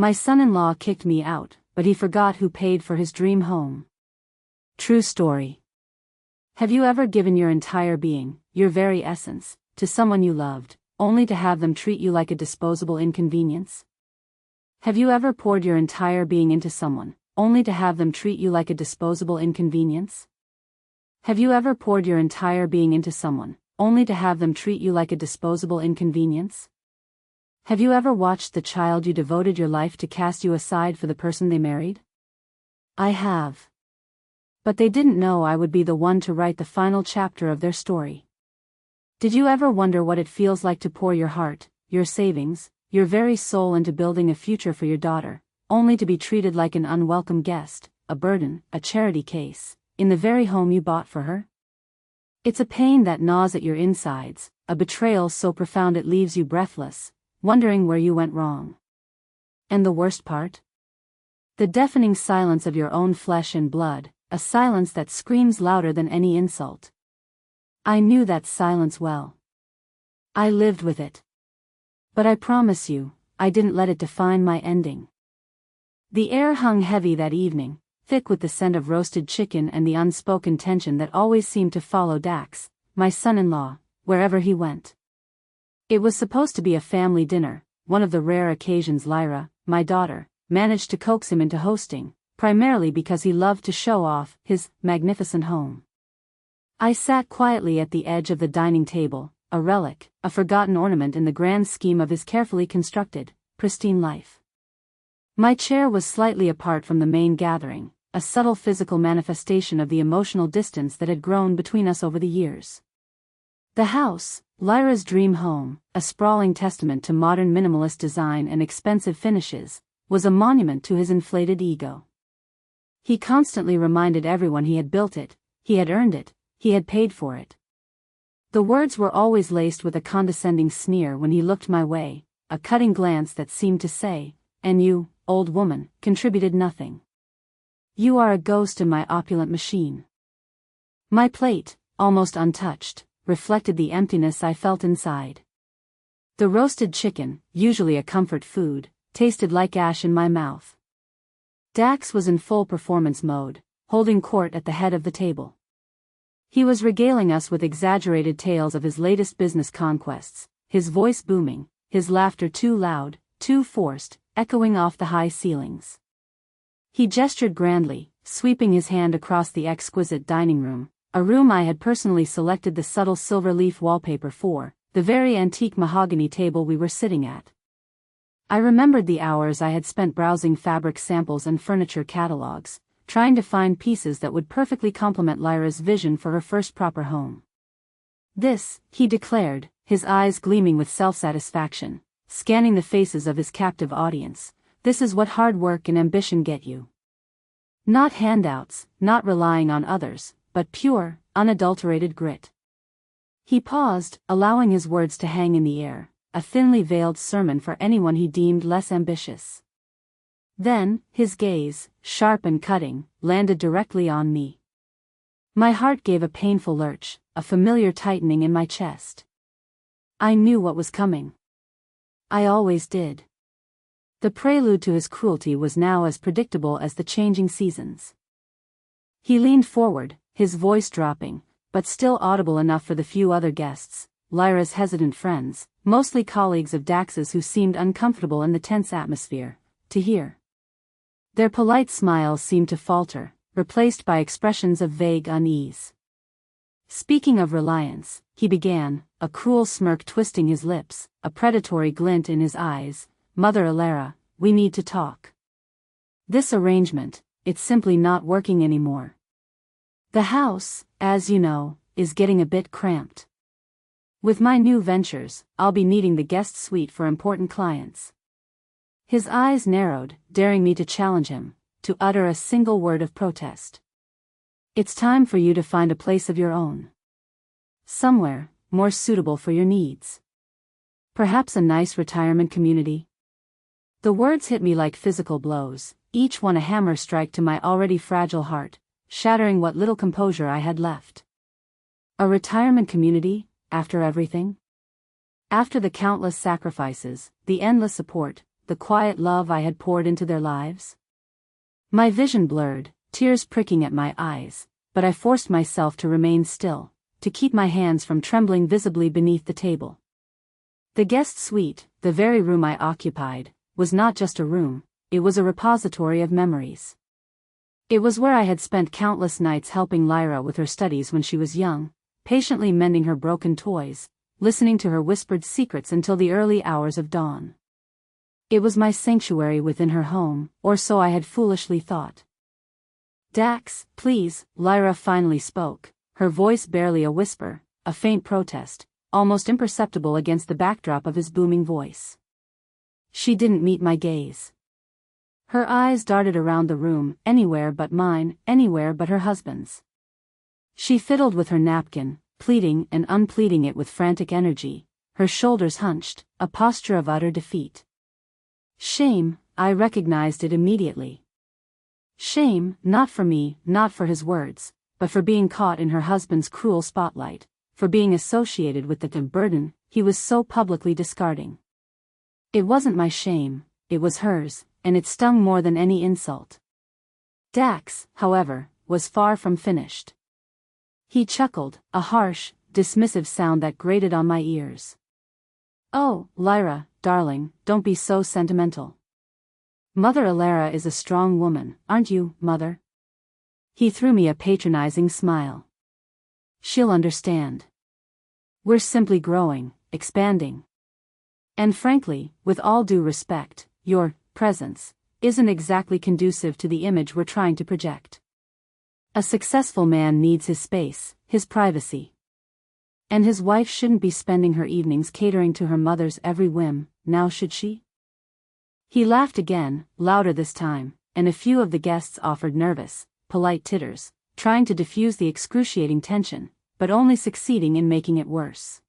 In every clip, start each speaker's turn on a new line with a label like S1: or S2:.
S1: My son-in-law kicked me out, but he forgot who paid for his dream home. True story. Have you ever given your entire being, your very essence, to someone you loved, only to have them treat you like a disposable inconvenience? Have you ever poured your entire being into someone, only to have them treat you like a disposable inconvenience? Have you ever poured your entire being into someone, only to have them treat you like a disposable inconvenience? Have you ever watched the child you devoted your life to cast you aside for the person they married? I have. But they didn't know I would be the one to write the final chapter of their story. Did you ever wonder what it feels like to pour your heart, your savings, your very soul into building a future for your daughter, only to be treated like an unwelcome guest, a burden, a charity case, in the very home you bought for her? It's a pain that gnaws at your insides, a betrayal so profound it leaves you breathless, wondering where you went wrong. And the worst part? The deafening silence of your own flesh and blood, a silence that screams louder than any insult. I knew that silence well. I lived with it. But I promise you, I didn't let it define my ending. The air hung heavy that evening, thick with the scent of roasted chicken and the unspoken tension that always seemed to follow Dax, my son-in-law, wherever he went. It was supposed to be a family dinner, one of the rare occasions Lyra, my daughter, managed to coax him into hosting, primarily because he loved to show off his magnificent home. I sat quietly at the edge of the dining table, a relic, a forgotten ornament in the grand scheme of his carefully constructed, pristine life. My chair was slightly apart from the main gathering, a subtle physical manifestation of the emotional distance that had grown between us over the years. The house, Lyra's dream home, a sprawling testament to modern minimalist design and expensive finishes, was a monument to his inflated ego. He constantly reminded everyone he had built it, he had earned it, he had paid for it. The words were always laced with a condescending sneer when he looked my way, a cutting glance that seemed to say, "And you, old woman, contributed nothing. You are a ghost in my opulent machine." My plate, almost untouched, reflected the emptiness I felt inside. The roasted chicken, usually a comfort food, tasted like ash in my mouth. Dax was in full performance mode, holding court at the head of the table. He was regaling us with exaggerated tales of his latest business conquests, his voice booming, his laughter too loud, too forced, echoing off the high ceilings. He gestured grandly, sweeping his hand across the exquisite dining room, a room I had personally selected the subtle silver leaf wallpaper for, the very antique mahogany table we were sitting at. I remembered the hours I had spent browsing fabric samples and furniture catalogs, trying to find pieces that would perfectly complement Lyra's vision for her first proper home. "This," he declared, his eyes gleaming with self-satisfaction, scanning the faces of his captive audience, "this is what hard work and ambition get you. Not handouts, not relying on others, but pure, unadulterated grit." He paused, allowing his words to hang in the air, a thinly veiled sermon for anyone he deemed less ambitious. Then, his gaze, sharp and cutting, landed directly on me. My heart gave a painful lurch, a familiar tightening in my chest. I knew what was coming. I always did. The prelude to his cruelty was now as predictable as the changing seasons. He leaned forward, his voice dropping, but still audible enough for the few other guests, Lyra's hesitant friends, mostly colleagues of Dax's who seemed uncomfortable in the tense atmosphere, to hear. Their polite smiles seemed to falter, replaced by expressions of vague unease. "Speaking of reliance," he began, a cruel smirk twisting his lips, a predatory glint in his eyes, "Mother Alara, we need to talk. This arrangement, it's simply not working anymore. The house, as you know, is getting a bit cramped. With my new ventures, I'll be needing the guest suite for important clients." His eyes narrowed, daring me to challenge him, to utter a single word of protest. "It's time for you to find a place of your own. Somewhere, more suitable for your needs. Perhaps a nice retirement community." The words hit me like physical blows, each one a hammer strike to my already fragile heart, shattering what little composure I had left. A retirement community, after everything? After the countless sacrifices, the endless support, the quiet love I had poured into their lives? My vision blurred, tears pricking at my eyes, but I forced myself to remain still, to keep my hands from trembling visibly beneath the table. The guest suite, the very room I occupied, was not just a room, it was a repository of memories. It was where I had spent countless nights helping Lyra with her studies when she was young, patiently mending her broken toys, listening to her whispered secrets until the early hours of dawn. It was my sanctuary within her home, or so I had foolishly thought. "Dax, please," Lyra finally spoke, her voice barely a whisper, a faint protest, almost imperceptible against the backdrop of his booming voice. She didn't meet my gaze. Her eyes darted around the room, anywhere but mine, anywhere but her husband's. She fiddled with her napkin, pleating and unpleating it with frantic energy, her shoulders hunched, a posture of utter defeat. Shame, I recognized it immediately. Shame, not for me, not for his words, but for being caught in her husband's cruel spotlight, for being associated with the burden he was so publicly discarding. It wasn't my shame, it was hers, and it stung more than any insult. Dax, however, was far from finished. He chuckled, a harsh, dismissive sound that grated on my ears. "Oh, Lyra, darling, don't be so sentimental. Mother Alara is a strong woman, aren't you, Mother?" He threw me a patronizing smile. "She'll understand. We're simply growing, expanding. And frankly, with all due respect, your presence isn't exactly conducive to the image we're trying to project. A successful man needs his space, his privacy. And his wife shouldn't be spending her evenings catering to her mother's every whim, now should she?" He laughed again, louder this time, and a few of the guests offered nervous, polite titters, trying to diffuse the excruciating tension, but only succeeding in making it worse.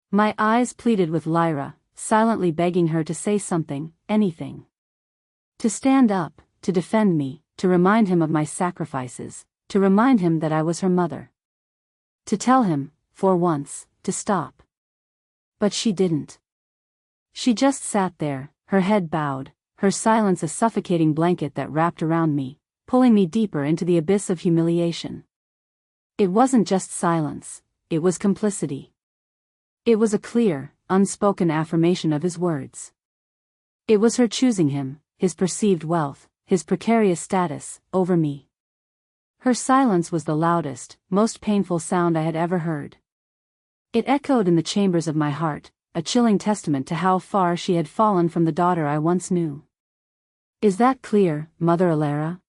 S1: My eyes pleaded with Lyra, silently begging her to say something, anything. To stand up, to defend me, to remind him of my sacrifices, to remind him that I was her mother. To tell him, for once, to stop. But she didn't. She just sat there, her head bowed, her silence a suffocating blanket that wrapped around me, pulling me deeper into the abyss of humiliation. It wasn't just silence, it was complicity. It was a clear, unspoken affirmation of his words. It was her choosing him, his perceived wealth, his precarious status, over me. Her silence was the loudest, most painful sound I had ever heard. It echoed in the chambers of my heart, a chilling testament to how far she had fallen from the daughter I once knew. "Is that clear, Mother Alara?"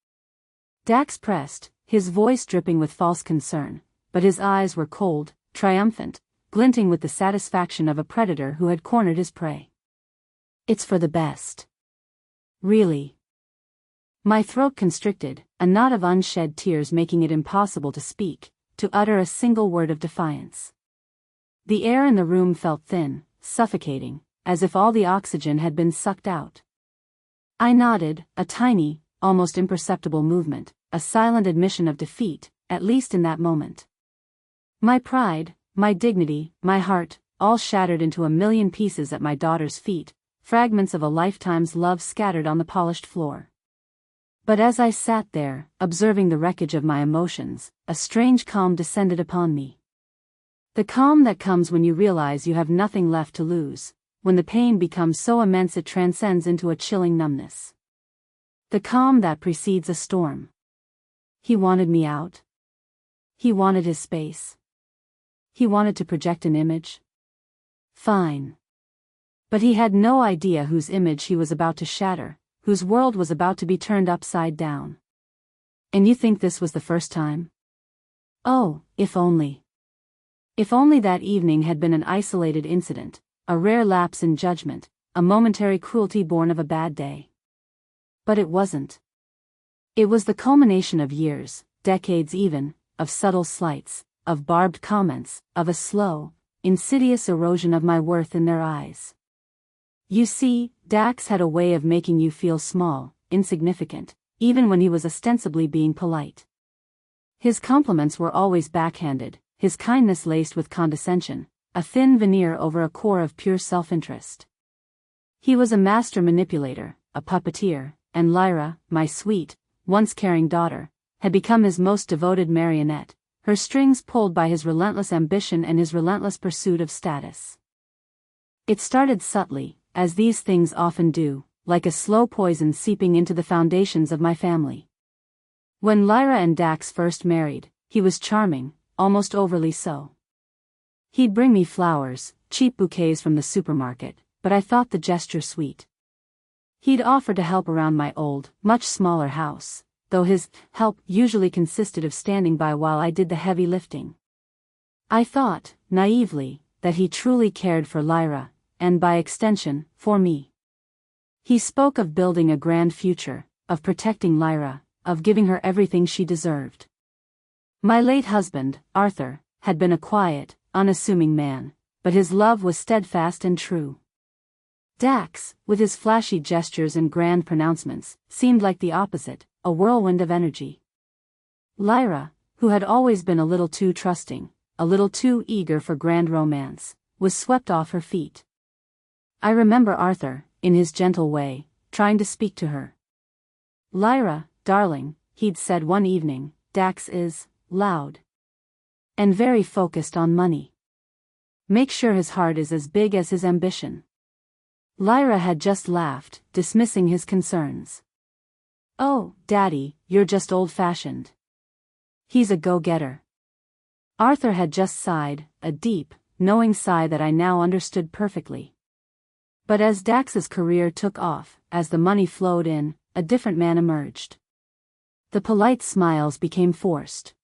S1: Dax pressed, his voice dripping with false concern, but his eyes were cold, triumphant, glinting with the satisfaction of a predator who had cornered his prey. "It's for the best. Really." My throat constricted, a knot of unshed tears making it impossible to speak, to utter a single word of defiance. The air in the room felt thin, suffocating, as if all the oxygen had been sucked out. I nodded, a tiny, almost imperceptible movement, a silent admission of defeat, at least in that moment. My pride, my dignity, my heart, all shattered into a million pieces at my daughter's feet, fragments of a lifetime's love scattered on the polished floor. But as I sat there, observing the wreckage of my emotions, a strange calm descended upon me. The calm that comes when you realize you have nothing left to lose, when the pain becomes so immense it transcends into a chilling numbness. The calm that precedes a storm. He wanted me out. He wanted his space. He wanted to project an image. Fine. But he had no idea whose image he was about to shatter, whose world was about to be turned upside down. And you think this was the first time? Oh, if only. If only that evening had been an isolated incident, a rare lapse in judgment, a momentary cruelty born of a bad day. But it wasn't. It was the culmination of years, decades even, of subtle slights, of barbed comments, of a slow, insidious erosion of my worth in their eyes. You see, Dax had a way of making you feel small, insignificant, even when he was ostensibly being polite. His compliments were always backhanded, his kindness laced with condescension, a thin veneer over a core of pure self-interest. He was a master manipulator, a puppeteer, and Lyra, my sweet, once caring daughter, had become his most devoted marionette, her strings pulled by his relentless ambition and his relentless pursuit of status. It started subtly, as these things often do, like a slow poison seeping into the foundations of my family. When Lyra and Dax first married, he was charming, almost overly so. He'd bring me flowers, cheap bouquets from the supermarket, but I thought the gesture sweet. He'd offer to help around my old, much smaller house, though his help usually consisted of standing by while I did the heavy lifting. I thought, naively, that he truly cared for Lyra, and by extension, for me. He spoke of building a grand future, of protecting Lyra, of giving her everything she deserved. My late husband, Arthur, had been a quiet, unassuming man, but his love was steadfast and true. Dax, with his flashy gestures and grand pronouncements, seemed like the opposite, a whirlwind of energy. Lyra, who had always been a little too trusting, a little too eager for grand romance, was swept off her feet. I remember Arthur, in his gentle way, trying to speak to her. "Lyra, darling," he'd said one evening, "Dax is loud. And very focused on money. Make sure his heart is as big as his ambition." Lyra had just laughed, dismissing his concerns. "Oh, Daddy, you're just old-fashioned. He's a go-getter." Arthur had just sighed, a deep, knowing sigh that I now understood perfectly. But as Dax's career took off, as the money flowed in, a different man emerged. The polite smiles became forced.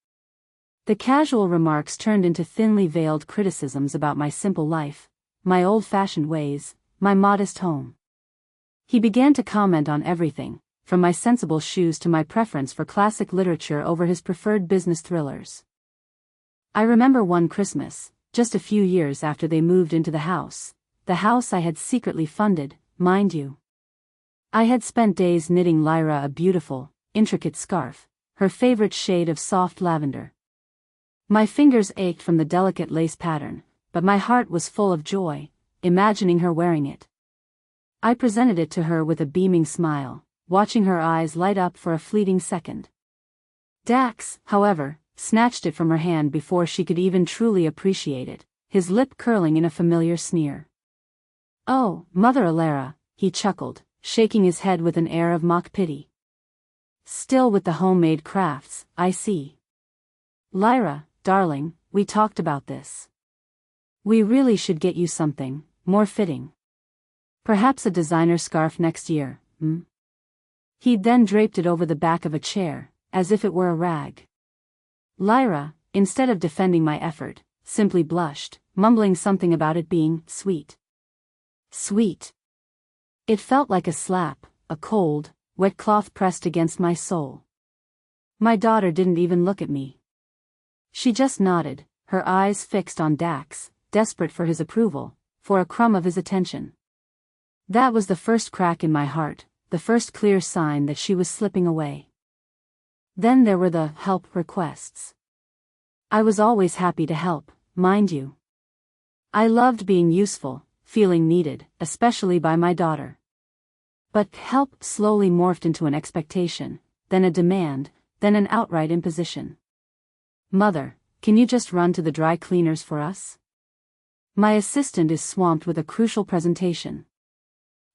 S1: The casual remarks turned into thinly veiled criticisms about my simple life, my old-fashioned ways, my modest home. He began to comment on everything, from my sensible shoes to my preference for classic literature over his preferred business thrillers. I remember one Christmas, just a few years after they moved into the house I had secretly funded, mind you. I had spent days knitting Lyra a beautiful, intricate scarf, her favorite shade of soft lavender. My fingers ached from the delicate lace pattern, but my heart was full of joy, imagining her wearing it. I presented it to her with a beaming smile, watching her eyes light up for a fleeting second. Dax, however, snatched it from her hand before she could even truly appreciate it, his lip curling in a familiar sneer. "Oh, Mother Alara," he chuckled, shaking his head with an air of mock pity. "Still with the homemade crafts, I see. Lyra, darling, we talked about this. We really should get you something more fitting. Perhaps a designer scarf next year, hmm?" He'd then draped it over the back of a chair, as if it were a rag. Lyra, instead of defending my effort, simply blushed, mumbling something about it being sweet. Sweet. It felt like a slap, a cold, wet cloth pressed against my soul. My daughter didn't even look at me. She just nodded, her eyes fixed on Dax, desperate for his approval, for a crumb of his attention. That was the first crack in my heart, the first clear sign that she was slipping away. Then there were the help requests. I was always happy to help, mind you. I loved being useful, feeling needed, especially by my daughter. But help slowly morphed into an expectation, then a demand, then an outright imposition. "Mother, can you just run to the dry cleaners for us? My assistant is swamped with a crucial presentation."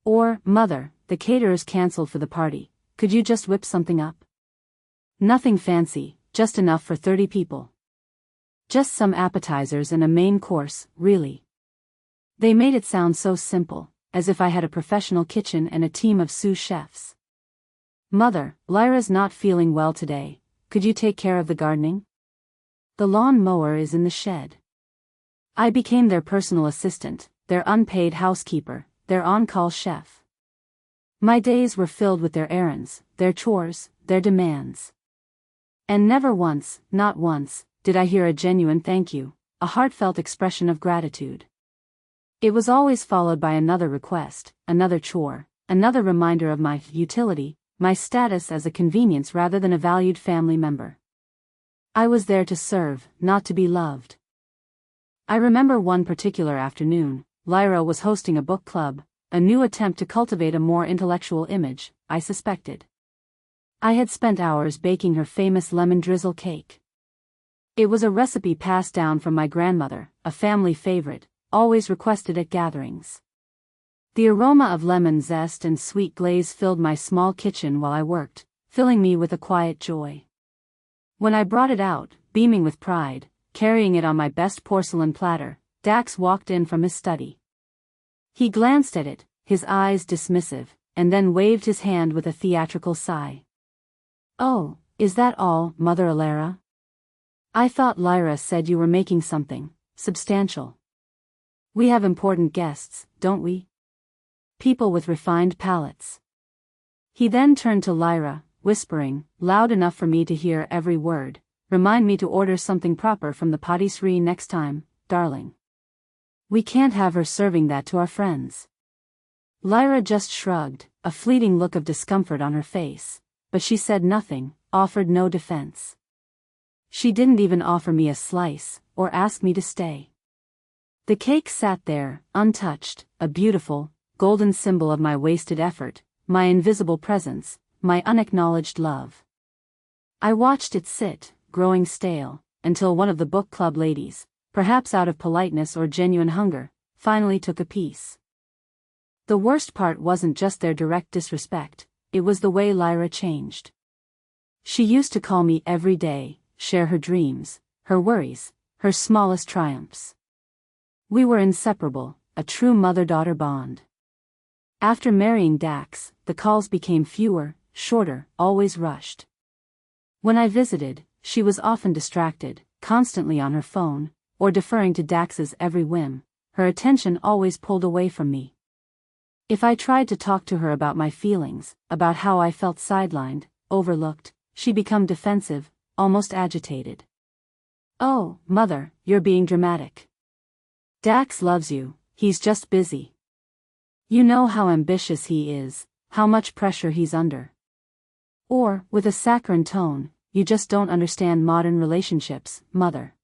S1: Or, "Mother, the caterers canceled for the party, could you just whip something up? Nothing fancy, just enough for 30 people. Just some appetizers and a main course, really." They made it sound so simple, as if I had a professional kitchen and a team of sous chefs. "Mother, Lyra's not feeling well today, could you take care of the gardening? The lawn mower is in the shed." I became their personal assistant, their unpaid housekeeper, their on-call chef. My days were filled with their errands, their chores, their demands. And never once, not once, did I hear a genuine thank you, a heartfelt expression of gratitude. It was always followed by another request, another chore, another reminder of my utility, my status as a convenience rather than a valued family member. I was there to serve, not to be loved. I remember one particular afternoon, Lyra was hosting a book club, a new attempt to cultivate a more intellectual image, I suspected. I had spent hours baking her famous lemon drizzle cake. It was a recipe passed down from my grandmother, a family favorite, always requested at gatherings. The aroma of lemon zest and sweet glaze filled my small kitchen while I worked, filling me with a quiet joy. When I brought it out, beaming with pride, carrying it on my best porcelain platter, Dax walked in from his study. He glanced at it, his eyes dismissive, and then waved his hand with a theatrical sigh. "Oh, is that all, Mother Alara? I thought Lyra said you were making something substantial. We have important guests, don't we? People with refined palates." He then turned to Lyra, whispering, loud enough for me to hear every word, "Remind me to order something proper from the patisserie next time, darling. We can't have her serving that to our friends." Lyra just shrugged, a fleeting look of discomfort on her face, but she said nothing, offered no defense. She didn't even offer me a slice, or ask me to stay. The cake sat there, untouched, a beautiful, golden symbol of my wasted effort, my invisible presence, my unacknowledged love. I watched it sit, growing stale, until one of the book club ladies, perhaps out of politeness or genuine hunger, finally took a piece. The worst part wasn't just their direct disrespect, it was the way Lyra changed. She used to call me every day, share her dreams, her worries, her smallest triumphs. We were inseparable, a true mother-daughter bond. After marrying Dax, the calls became fewer, shorter, always rushed. When I visited, she was often distracted, constantly on her phone, or deferring to Dax's every whim, her attention always pulled away from me. If I tried to talk to her about my feelings, about how I felt sidelined, overlooked, she'd become defensive, almost agitated. "Oh, Mother, you're being dramatic. Dax loves you, he's just busy. You know how ambitious he is, how much pressure he's under." Or, with a saccharine tone, "You just don't understand modern relationships, Mother.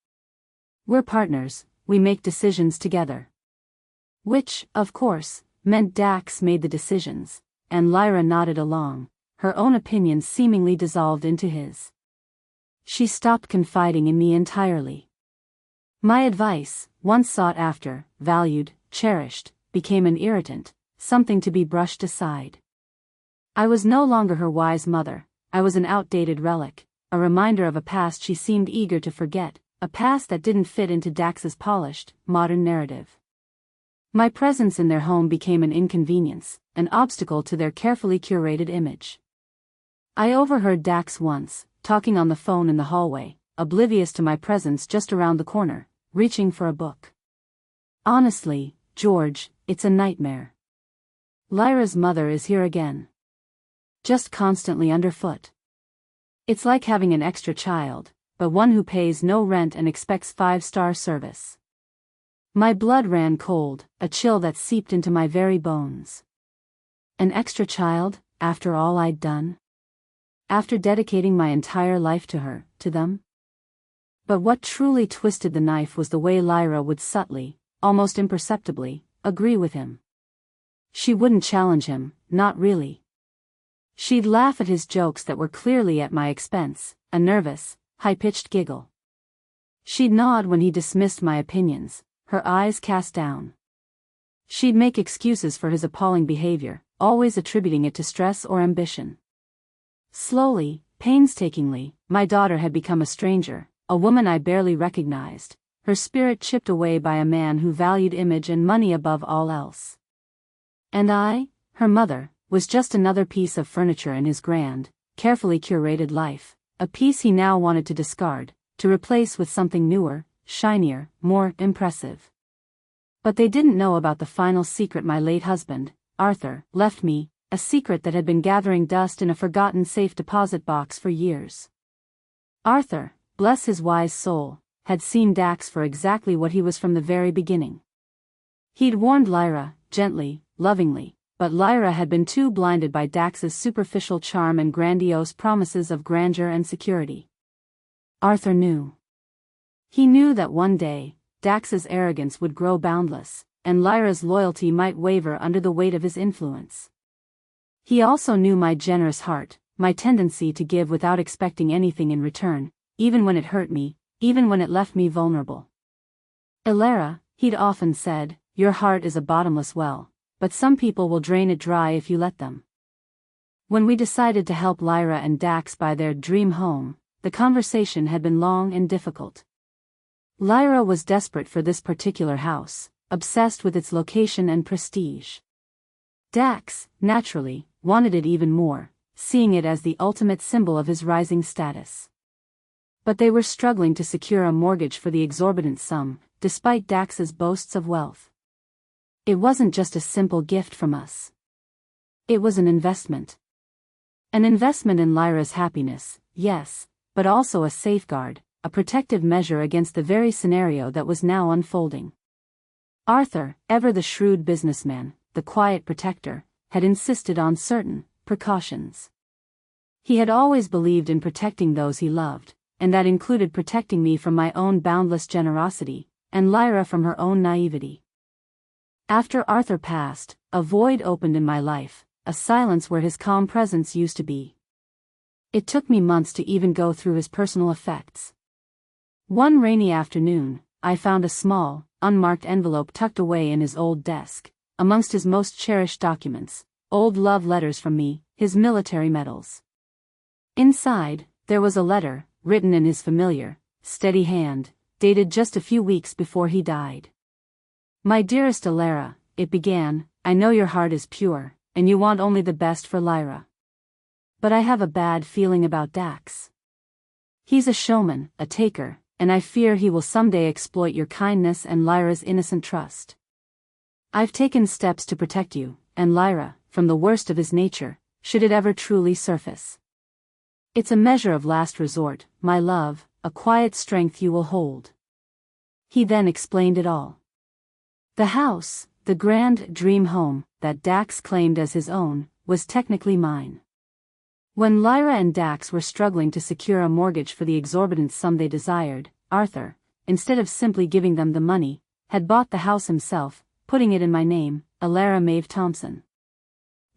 S1: We're partners, we make decisions together." Which, of course, meant Dax made the decisions, and Lyra nodded along, her own opinions seemingly dissolved into his. She stopped confiding in me entirely. My advice, once sought after, valued, cherished, became an irritant, something to be brushed aside. I was no longer her wise mother, I was an outdated relic, a reminder of a past she seemed eager to forget, a past that didn't fit into Dax's polished, modern narrative. My presence in their home became an inconvenience, an obstacle to their carefully curated image. I overheard Dax once, talking on the phone in the hallway, oblivious to my presence just around the corner, reaching for a book. "Honestly, George, it's a nightmare. Lyra's mother is here again. Just constantly underfoot. It's like having an extra child, but one who pays no rent and expects 5-star service." My blood ran cold, a chill that seeped into my very bones. An extra child, after all I'd done? After dedicating my entire life to her, to them? But what truly twisted the knife was the way Lyra would subtly, almost imperceptibly, agree with him. She wouldn't challenge him, not really. She'd laugh at his jokes that were clearly at my expense, a nervous, high-pitched giggle. She'd nod when he dismissed my opinions, her eyes cast down. She'd make excuses for his appalling behavior, always attributing it to stress or ambition. Slowly, painstakingly, my daughter had become a stranger, a woman I barely recognized, her spirit chipped away by a man who valued image and money above all else. And I, her mother, was just another piece of furniture in his grand, carefully curated life, a piece he now wanted to discard, to replace with something newer, shinier, more impressive. But they didn't know about the final secret my late husband, Arthur, left me, a secret that had been gathering dust in a forgotten safe deposit box for years. Arthur, bless his wise soul, had seen Dax for exactly what he was from the very beginning. He'd warned Lyra, gently, lovingly, but Lyra had been too blinded by Dax's superficial charm and grandiose promises of grandeur and security. Arthur knew. He knew that one day, Dax's arrogance would grow boundless, and Lyra's loyalty might waver under the weight of his influence. He also knew my generous heart, my tendency to give without expecting anything in return, even when it hurt me, even when it left me vulnerable. "Elara," he'd often said, "your heart is a bottomless well, but some people will drain it dry if you let them." When we decided to help Lyra and Dax buy their dream home, the conversation had been long and difficult. Lyra was desperate for this particular house, obsessed with its location and prestige. Dax, naturally, wanted it even more, seeing it as the ultimate symbol of his rising status. But they were struggling to secure a mortgage for the exorbitant sum, despite Dax's boasts of wealth. It wasn't just a simple gift from us. It was an investment. An investment in Lyra's happiness, yes, but also a safeguard, a protective measure against the very scenario that was now unfolding. Arthur, ever the shrewd businessman, the quiet protector, had insisted on certain precautions. He had always believed in protecting those he loved, and that included protecting me from my own boundless generosity, and Lyra from her own naivety. After Arthur passed, a void opened in my life, a silence where his calm presence used to be. It took me months to even go through his personal effects. One rainy afternoon, I found a small, unmarked envelope tucked away in his old desk, amongst his most cherished documents, old love letters from me, his military medals. Inside, there was a letter, written in his familiar, steady hand, dated just a few weeks before he died. "My dearest Elara," it began, "I know your heart is pure, and you want only the best for Lyra. But I have a bad feeling about Dax. He's a showman, a taker, and I fear he will someday exploit your kindness and Lyra's innocent trust. I've taken steps to protect you, and Lyra, from the worst of his nature, should it ever truly surface. It's a measure of last resort, my love, a quiet strength you will hold." He then explained it all. The house, the grand dream home, that Dax claimed as his own, was technically mine. When Lyra and Dax were struggling to secure a mortgage for the exorbitant sum they desired, Arthur, instead of simply giving them the money, had bought the house himself, putting it in my name, Elara Maeve Thompson.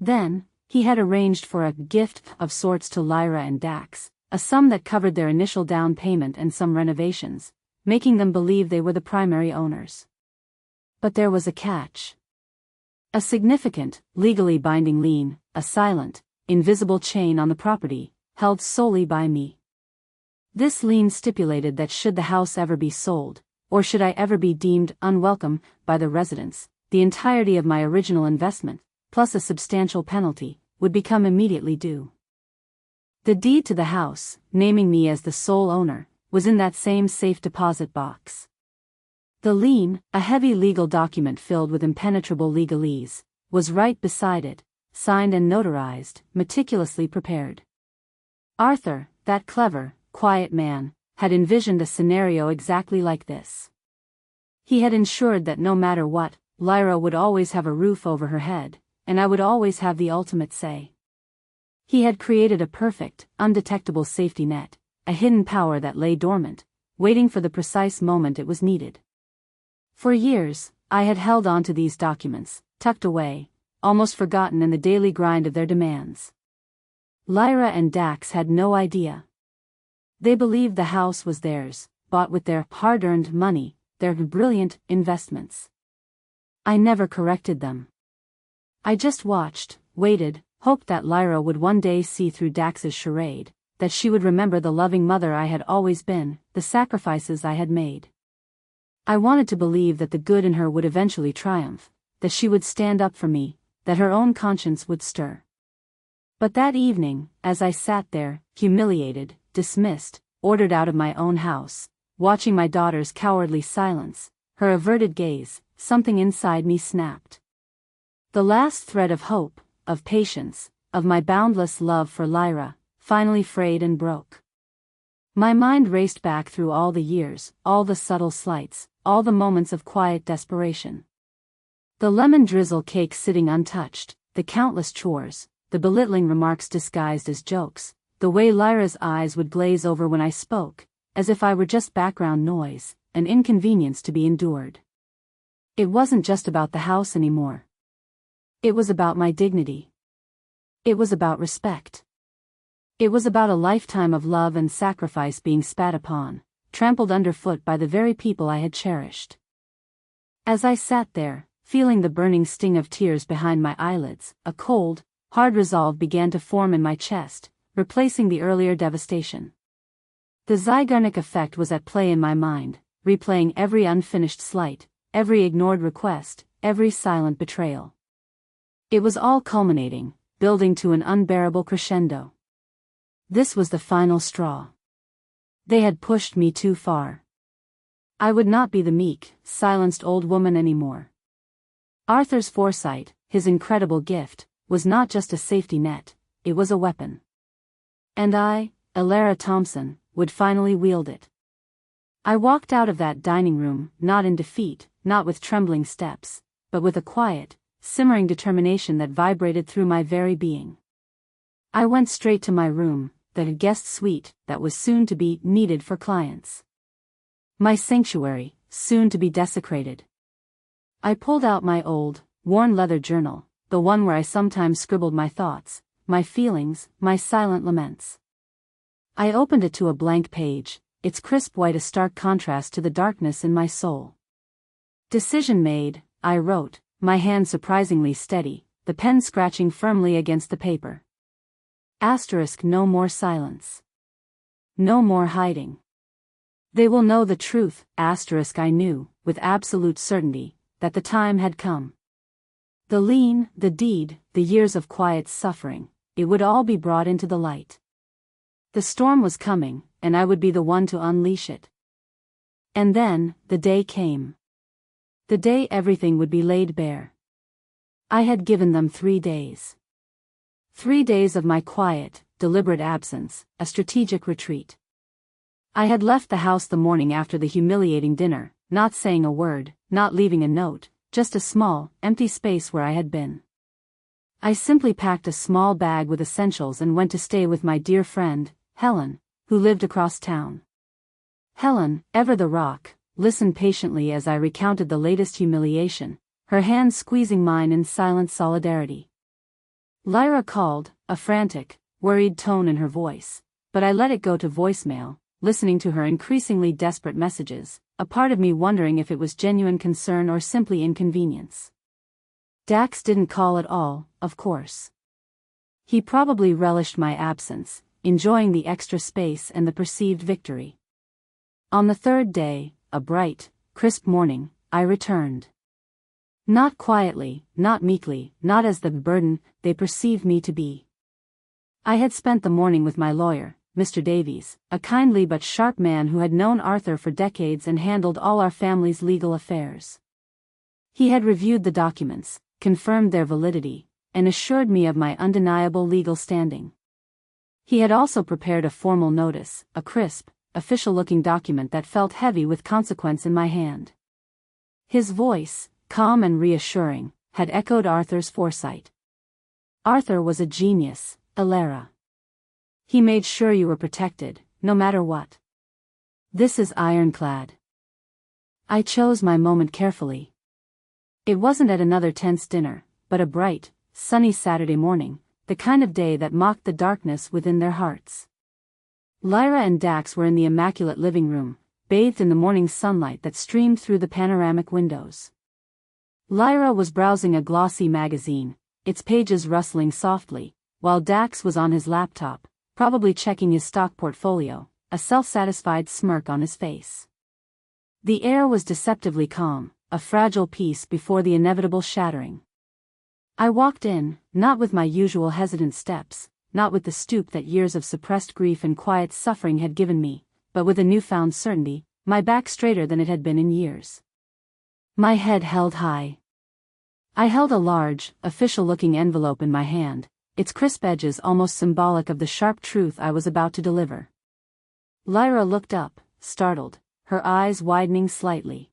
S1: Then, he had arranged for a gift of sorts to Lyra and Dax, a sum that covered their initial down payment and some renovations, making them believe they were the primary owners. But there was a catch. A significant, legally binding lien, a silent, invisible chain on the property, held solely by me. This lien stipulated that should the house ever be sold, or should I ever be deemed unwelcome by the residents, the entirety of my original investment, plus a substantial penalty, would become immediately due. The deed to the house, naming me as the sole owner, was in that same safe deposit box. The lien, a heavy legal document filled with impenetrable legalese, was right beside it, signed and notarized, meticulously prepared. Arthur, that clever, quiet man, had envisioned a scenario exactly like this. He had ensured that no matter what, Lyra would always have a roof over her head, and I would always have the ultimate say. He had created a perfect, undetectable safety net, a hidden power that lay dormant, waiting for the precise moment it was needed. For years, I had held on to these documents, tucked away, almost forgotten in the daily grind of their demands. Lyra and Dax had no idea. They believed the house was theirs, bought with their hard-earned money, their brilliant investments. I never corrected them. I just watched, waited, hoped that Lyra would one day see through Dax's charade, that she would remember the loving mother I had always been, the sacrifices I had made. I wanted to believe that the good in her would eventually triumph, that she would stand up for me, that her own conscience would stir. But that evening, as I sat there, humiliated, dismissed, ordered out of my own house, watching my daughter's cowardly silence, her averted gaze, something inside me snapped. The last thread of hope, of patience, of my boundless love for Lyra, finally frayed and broke. My mind raced back through all the years, all the subtle slights, all the moments of quiet desperation. The lemon drizzle cake sitting untouched, the countless chores, the belittling remarks disguised as jokes, the way Lyra's eyes would glaze over when I spoke, as if I were just background noise, an inconvenience to be endured. It wasn't just about the house anymore. It was about my dignity. It was about respect. It was about a lifetime of love and sacrifice being spat upon, trampled underfoot by the very people I had cherished. As I sat there, feeling the burning sting of tears behind my eyelids, a cold, hard resolve began to form in my chest, replacing the earlier devastation. The Zeigarnik effect was at play in my mind, replaying every unfinished slight, every ignored request, every silent betrayal. It was all culminating, building to an unbearable crescendo. This was the final straw. They had pushed me too far. I would not be the meek, silenced old woman anymore. Arthur's foresight, his incredible gift, was not just a safety net, it was a weapon. And I, Elara Thompson, would finally wield it. I walked out of that dining room, not in defeat, not with trembling steps, but with a quiet, simmering determination that vibrated through my very being. I went straight to my room, the guest suite that was soon to be needed for clients. My sanctuary, soon to be desecrated. I pulled out my old, worn leather journal, the one where I sometimes scribbled my thoughts, my feelings, my silent laments. I opened it to a blank page, its crisp white a stark contrast to the darkness in my soul. Decision made, I wrote, my hand surprisingly steady, the pen scratching firmly against the paper. Asterisk, no more silence. No more hiding. They will know the truth, asterisk. I knew, with absolute certainty, that the time had come. The lien, the deed, the years of quiet suffering, it would all be brought into the light. The storm was coming, and I would be the one to unleash it. And then, the day came. The day everything would be laid bare. I had given them 3 days. 3 days of my quiet, deliberate absence, a strategic retreat. I had left the house the morning after the humiliating dinner, not saying a word, not leaving a note, just a small, empty space where I had been. I simply packed a small bag with essentials and went to stay with my dear friend, Helen, who lived across town. Helen, ever the rock, listened patiently as I recounted the latest humiliation, her hands squeezing mine in silent solidarity. Lyra called, a frantic, worried tone in her voice, but I let it go to voicemail, listening to her increasingly desperate messages, a part of me wondering if it was genuine concern or simply inconvenience. Dax didn't call at all, of course. He probably relished my absence, enjoying the extra space and the perceived victory. On the 3rd day, a bright, crisp morning, I returned. Not quietly, not meekly, not as the burden they perceived me to be. I had spent the morning with my lawyer, Mr. Davies, a kindly but sharp man who had known Arthur for decades and handled all our family's legal affairs. He had reviewed the documents, confirmed their validity, and assured me of my undeniable legal standing. He had also prepared a formal notice, a crisp, official-looking document that felt heavy with consequence in my hand. His voice, calm and reassuring, had echoed Arthur's foresight. Arthur was a genius, Elara. He made sure you were protected, no matter what. This is ironclad. I chose my moment carefully. It wasn't at another tense dinner, but a bright, sunny Saturday morning, the kind of day that mocked the darkness within their hearts. Lyra and Dax were in the immaculate living room, bathed in the morning sunlight that streamed through the panoramic windows. Lyra was browsing a glossy magazine, its pages rustling softly, while Dax was on his laptop, probably checking his stock portfolio, a self-satisfied smirk on his face. The air was deceptively calm, a fragile peace before the inevitable shattering. I walked in, not with my usual hesitant steps, not with the stoop that years of suppressed grief and quiet suffering had given me, but with a newfound certainty, my back straighter than it had been in years. My head held high. I held a large, official-looking envelope in my hand, its crisp edges almost symbolic of the sharp truth I was about to deliver. Lyra looked up, startled, her eyes widening slightly.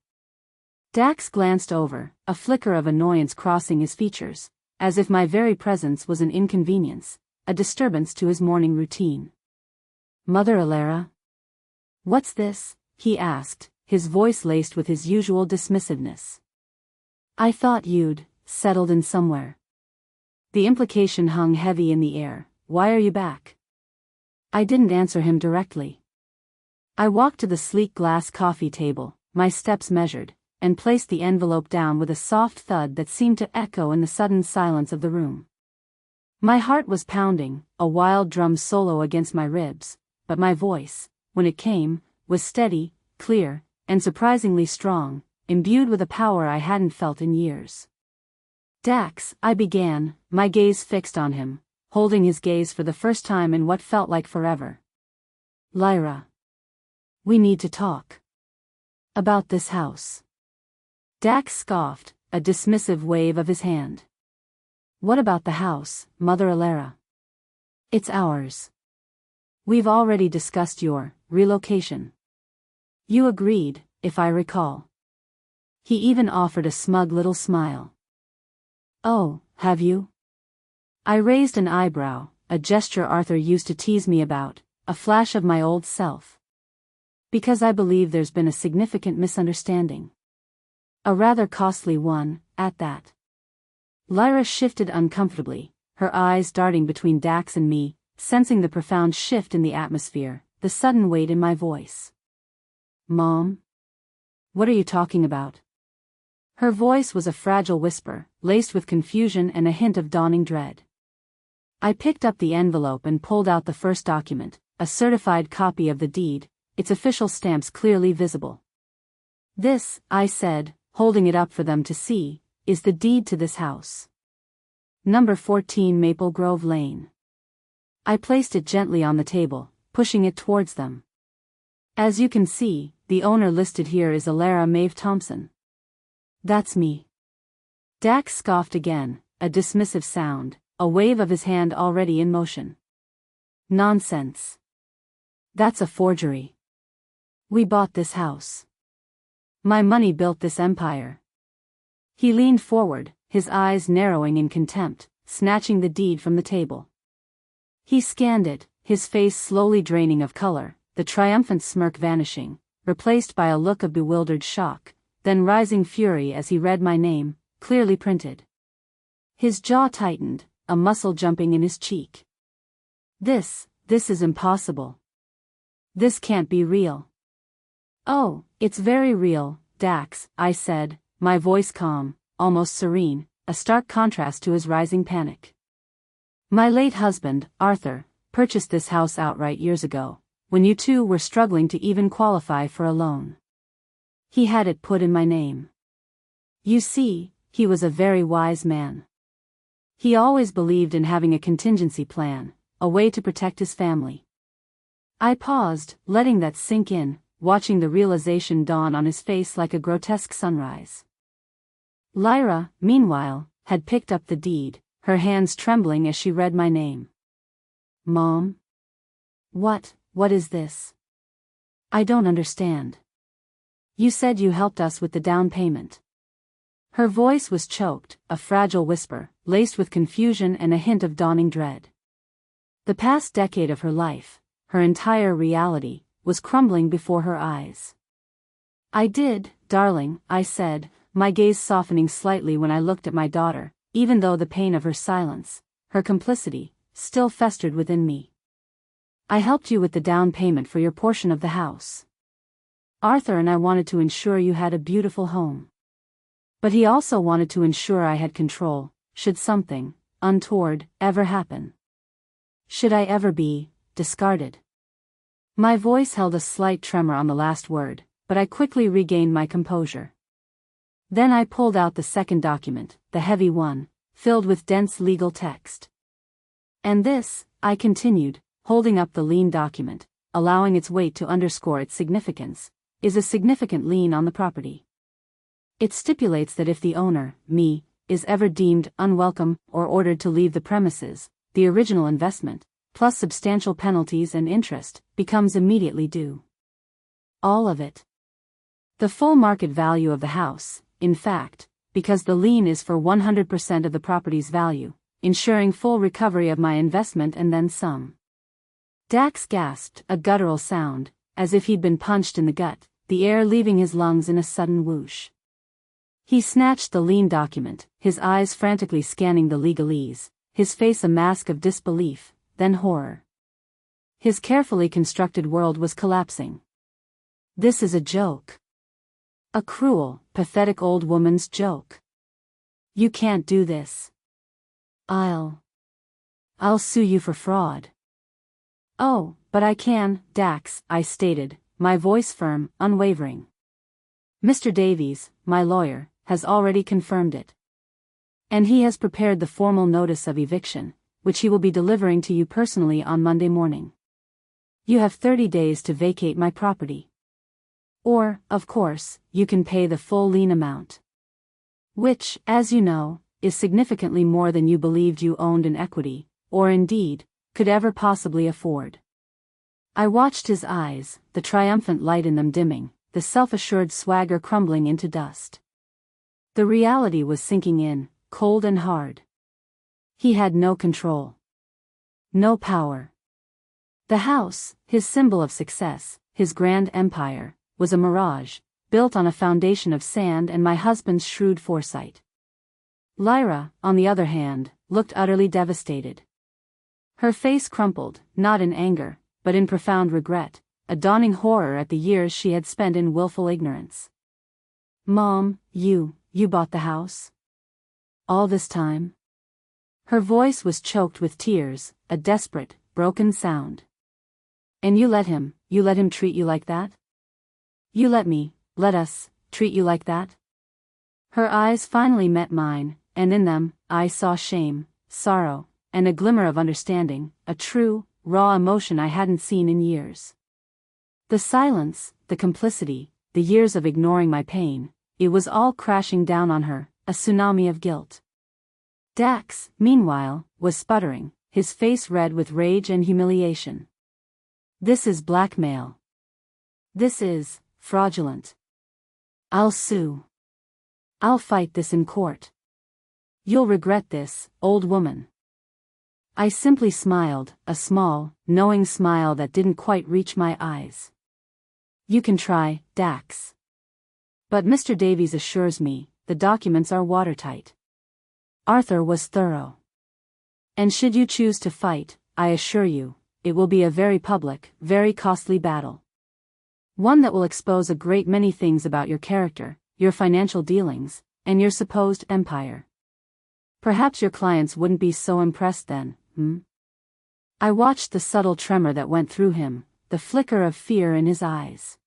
S1: Dax glanced over, a flicker of annoyance crossing his features, as if my very presence was an inconvenience, a disturbance to his morning routine. "Mother Elara? What's this?" he asked, his voice laced with his usual dismissiveness. I thought you'd settled in somewhere. The implication hung heavy in the air. Why are you back? I didn't answer him directly. I walked to the sleek glass coffee table, my steps measured, and placed the envelope down with a soft thud that seemed to echo in the sudden silence of the room. My heart was pounding, a wild drum solo against my ribs, but my voice, when it came, was steady, clear, and surprisingly strong, imbued with a power I hadn't felt in years. Dax, I began, my gaze fixed on him, holding his gaze for the first time in what felt like forever. Lyra. We need to talk. About this house. Dax scoffed, a dismissive wave of his hand. What about the house, Mother Alara? It's ours. We've already discussed your relocation. You agreed, if I recall. He even offered a smug little smile. Oh, have you? I raised an eyebrow, a gesture Arthur used to tease me about, a flash of my old self. Because I believe there's been a significant misunderstanding. A rather costly one, at that. Lyra shifted uncomfortably, her eyes darting between Dax and me, sensing the profound shift in the atmosphere, the sudden weight in my voice. Mom? What are you talking about? Her voice was a fragile whisper, laced with confusion and a hint of dawning dread. I picked up the envelope and pulled out the first document, a certified copy of the deed, its official stamps clearly visible. This, I said, holding it up for them to see, is the deed to this house. Number 14 Maple Grove Lane. I placed it gently on the table, pushing it towards them. As you can see, the owner listed here is Alara Maeve Thompson. That's me. Dax scoffed again, a dismissive sound, a wave of his hand already in motion. Nonsense. That's a forgery. We bought this house. My money built this empire. He leaned forward, his eyes narrowing in contempt, snatching the deed from the table. He scanned it, his face slowly draining of color, the triumphant smirk vanishing, replaced by a look of bewildered shock, then rising fury as he read my name, clearly printed. His jaw tightened, a muscle jumping in his cheek. This is impossible. This can't be real. Oh, it's very real, Dax, I said, my voice calm, almost serene, a stark contrast to his rising panic. My late husband, Arthur, purchased this house outright years ago, when you two were struggling to even qualify for a loan. He had it put in my name. You see, he was a very wise man. He always believed in having a contingency plan, a way to protect his family. I paused, letting that sink in, watching the realization dawn on his face like a grotesque sunrise. Lyra, meanwhile, had picked up the deed, her hands trembling as she read my name. Mom? What is this? I don't understand. You said you helped us with the down payment. Her voice was choked, a fragile whisper, laced with confusion and a hint of dawning dread. The past decade of her life, her entire reality, was crumbling before her eyes. I did, darling, I said, my gaze softening slightly when I looked at my daughter, even though the pain of her silence, her complicity, still festered within me. I helped you with the down payment for your portion of the house. Arthur and I wanted to ensure you had a beautiful home. But he also wanted to ensure I had control, should something untoward ever happen. Should I ever be discarded? My voice held a slight tremor on the last word, but I quickly regained my composure. Then I pulled out the second document, the heavy one, filled with dense legal text. And this, I continued, holding up the lien document, allowing its weight to underscore its significance, is a significant lien on the property. It stipulates that if the owner, me, is ever deemed unwelcome or ordered to leave the premises, the original investment, plus substantial penalties and interest, becomes immediately due. All of it. The full market value of the house, in fact, because the lien is for 100% of the property's value, ensuring full recovery of my investment and then some. Dax gasped, a guttural sound, as if he'd been punched in the gut, the air leaving his lungs in a sudden whoosh. He snatched the lean document, his eyes frantically scanning the legalese, his face a mask of disbelief, then horror. His carefully constructed world was collapsing. This is a joke. A cruel, pathetic old woman's joke. You can't do this. I'll sue you for fraud. Oh, but I can, Dax, I stated, my voice firm, unwavering. Mr. Davies, my lawyer, has already confirmed it. And he has prepared the formal notice of eviction, which he will be delivering to you personally on Monday morning. You have 30 days to vacate my property. Or, of course, you can pay the full lien amount. Which, as you know, is significantly more than you believed you owned in equity, or indeed, could ever possibly afford. I watched his eyes, the triumphant light in them dimming, the self-assured swagger crumbling into dust. The reality was sinking in, cold and hard. He had no control. No power. The house, his symbol of success, his grand empire, was a mirage, built on a foundation of sand and my husband's shrewd foresight. Lyra, on the other hand, looked utterly devastated. Her face crumpled, not in anger, but in profound regret, a dawning horror at the years she had spent in willful ignorance. Mom, you bought the house? All this time? Her voice was choked with tears, a desperate, broken sound. And you let him treat you like that? You let us, treat you like that? Her eyes finally met mine, and in them, I saw shame, sorrow, and a glimmer of understanding, a true, raw emotion I hadn't seen in years. The silence, the complicity, the years of ignoring my pain, it was all crashing down on her, a tsunami of guilt. Dax, meanwhile, was sputtering, his face red with rage and humiliation. This is blackmail. This is fraudulent. I'll sue. I'll fight this in court. You'll regret this, old woman. I simply smiled, a small, knowing smile that didn't quite reach my eyes. You can try, Dax. But Mr. Davies assures me, the documents are watertight. Arthur was thorough. And should you choose to fight, I assure you, it will be a very public, very costly battle. One that will expose a great many things about your character, your financial dealings, and your supposed empire. Perhaps your clients wouldn't be so impressed then, I watched the subtle tremor that went through him, the flicker of fear in his eyes.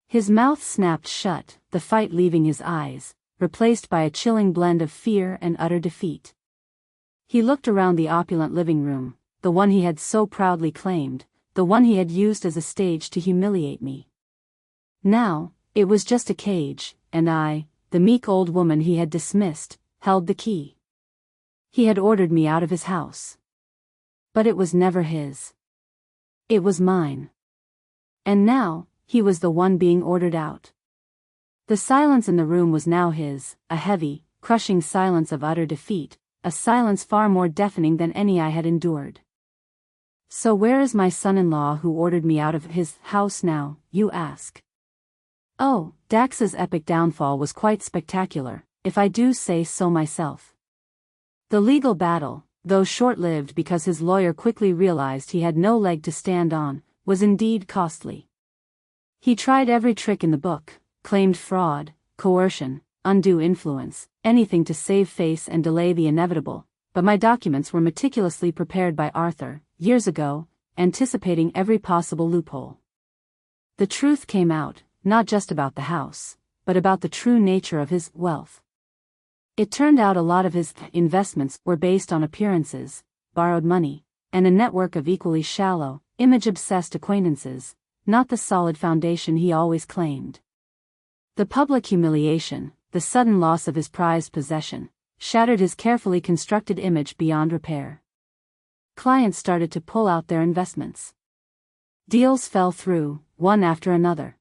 S1: His mouth snapped shut, the fight leaving his eyes, replaced by a chilling blend of fear and utter defeat. He looked around the opulent living room, the one he had so proudly claimed, the one he had used as a stage to humiliate me. Now, it was just a cage, and I, the meek old woman he had dismissed, held the key. He had ordered me out of his house. But it was never his. It was mine. And now, he was the one being ordered out. The silence in the room was now his, a heavy, crushing silence of utter defeat, a silence far more deafening than any I had endured. So where is my son-in-law who ordered me out of his house now, you ask? Oh, Dax's epic downfall was quite spectacular, if I do say so myself. The legal battle, though short-lived because his lawyer quickly realized he had no leg to stand on, was indeed costly. He tried every trick in the book, claimed fraud, coercion, undue influence, anything to save face and delay the inevitable, but my documents were meticulously prepared by Arthur, years ago, anticipating every possible loophole. The truth came out, not just about the house, but about the true nature of his wealth. It turned out a lot of his investments were based on appearances, borrowed money, and a network of equally shallow, image-obsessed acquaintances, not the solid foundation he always claimed. The public humiliation, the sudden loss of his prized possession, shattered his carefully constructed image beyond repair. Clients started to pull out their investments. Deals fell through, one after another.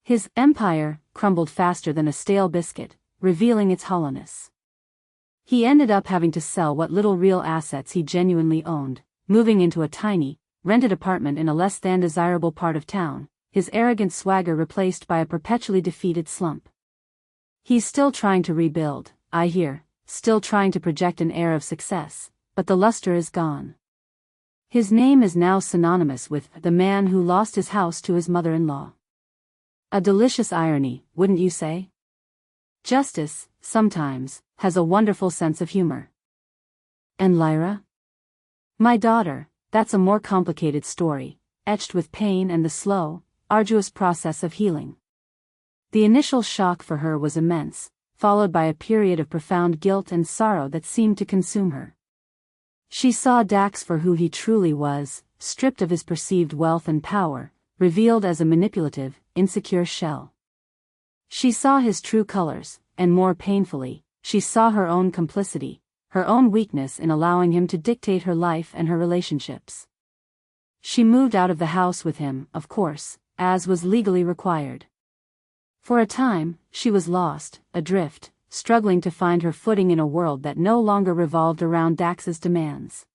S1: His empire crumbled faster than a stale biscuit, revealing its hollowness. He ended up having to sell what little real assets he genuinely owned, moving into a tiny, rented apartment in a less than desirable part of town, his arrogant swagger replaced by a perpetually defeated slump. He's still trying to rebuild, I hear, still trying to project an air of success, but the luster is gone. His name is now synonymous with the man who lost his house to his mother-in-law. A delicious irony, wouldn't you say? Justice, sometimes, has a wonderful sense of humor. And Lyra? My daughter, that's a more complicated story, etched with pain and the slow, arduous process of healing. The initial shock for her was immense, followed by a period of profound guilt and sorrow that seemed to consume her. She saw Dax for who he truly was, stripped of his perceived wealth and power, revealed as a manipulative, insecure shell. She saw his true colors, and more painfully, she saw her own complicity, her own weakness in allowing him to dictate her life and her relationships. She moved out of the house with him, of course, as was legally required. For a time, she was lost, adrift, struggling to find her footing in a world that no longer revolved around Dax's demands.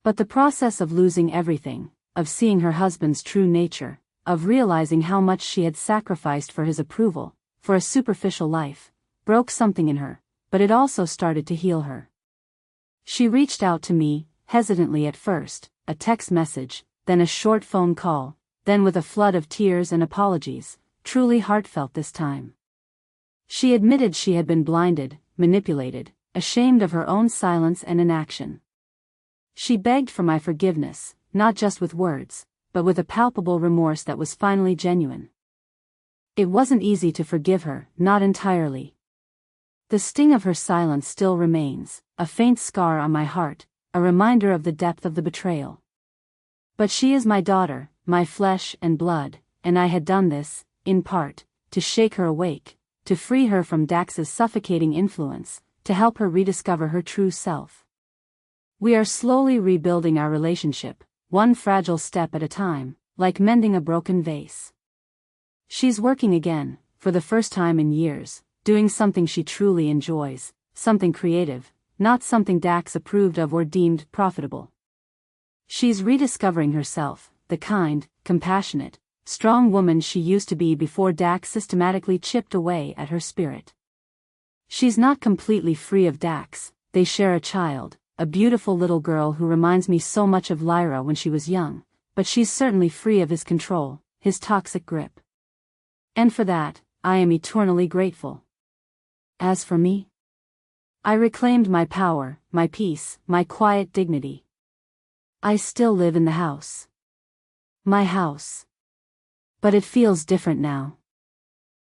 S1: But the process of losing everything, of seeing her husband's true nature, of realizing how much she had sacrificed for his approval, for a superficial life, broke something in her, but it also started to heal her. She reached out to me, hesitantly at first, a text message, then a short phone call, then with a flood of tears and apologies, truly heartfelt this time. She admitted she had been blinded, manipulated, ashamed of her own silence and inaction. She begged for my forgiveness, not just with words, but with a palpable remorse that was finally genuine. It wasn't easy to forgive her, not entirely. The sting of her silence still remains, a faint scar on my heart, a reminder of the depth of the betrayal. But she is my daughter, my flesh and blood, and I had done this, in part, to shake her awake, to free her from Dax's suffocating influence, to help her rediscover her true self. We are slowly rebuilding our relationship, one fragile step at a time, like mending a broken vase. She's working again, for the first time in years, doing something she truly enjoys, something creative, not something Dax approved of or deemed profitable. She's rediscovering herself, the kind, compassionate, strong woman she used to be before Dax systematically chipped away at her spirit. She's not completely free of Dax, they share a child, a beautiful little girl who reminds me so much of Lyra when she was young, but she's certainly free of his control, his toxic grip. And for that, I am eternally grateful. As for me, I reclaimed my power, my peace, my quiet dignity. I still live in the house. My house. But it feels different now.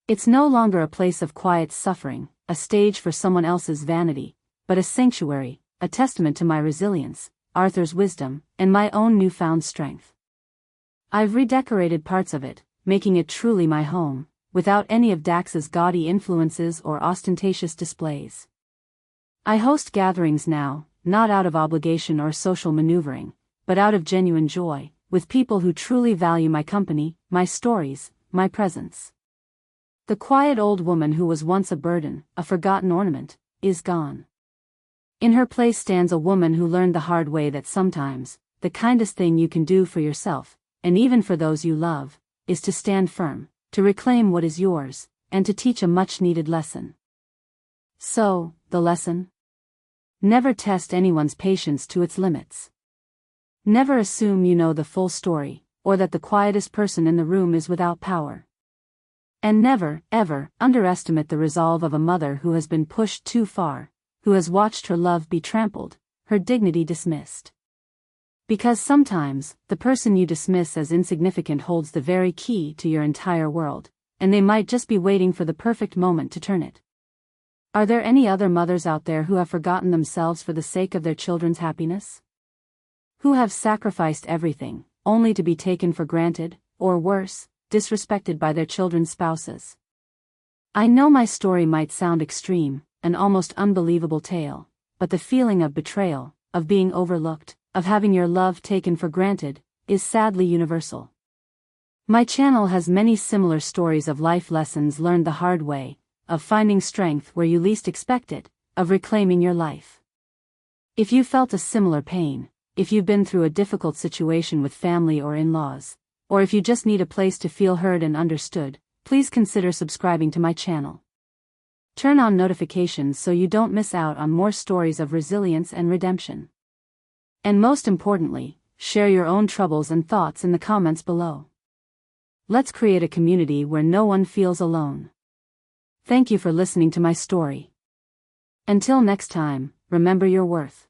S1: It's no longer a place of quiet suffering, a stage for someone else's vanity, but a sanctuary, a testament to my resilience, Arthur's wisdom, and my own newfound strength. I've redecorated parts of it, making it truly my home, without any of Dax's gaudy influences or ostentatious displays. I host gatherings now, not out of obligation or social maneuvering, but out of genuine joy, with people who truly value my company, my stories, my presence. The quiet old woman who was once a burden, a forgotten ornament, is gone. In her place stands a woman who learned the hard way that sometimes, the kindest thing you can do for yourself, and even for those you love, is to stand firm, to reclaim what is yours, and to teach a much-needed lesson. So, the lesson? Never test anyone's patience to its limits. Never assume you know the full story, or that the quietest person in the room is without power. And never, ever, underestimate the resolve of a mother who has been pushed too far, who has watched her love be trampled, her dignity dismissed. Because sometimes, the person you dismiss as insignificant holds the very key to your entire world, and they might just be waiting for the perfect moment to turn it. Are there any other mothers out there who have forgotten themselves for the sake of their children's happiness? Who have sacrificed everything, only to be taken for granted, or worse, disrespected by their children's spouses? I know my story might sound extreme, an almost unbelievable tale, but the feeling of betrayal, of being overlooked, of having your love taken for granted, is sadly universal. My channel has many similar stories of life lessons learned the hard way, of finding strength where you least expect it, of reclaiming your life. If you felt a similar pain, if you've been through a difficult situation with family or in-laws, or if you just need a place to feel heard and understood, please consider subscribing to my channel. Turn on notifications so you don't miss out on more stories of resilience and redemption. And most importantly, share your own troubles and thoughts in the comments below. Let's create a community where no one feels alone. Thank you for listening to my story. Until next time, remember your worth.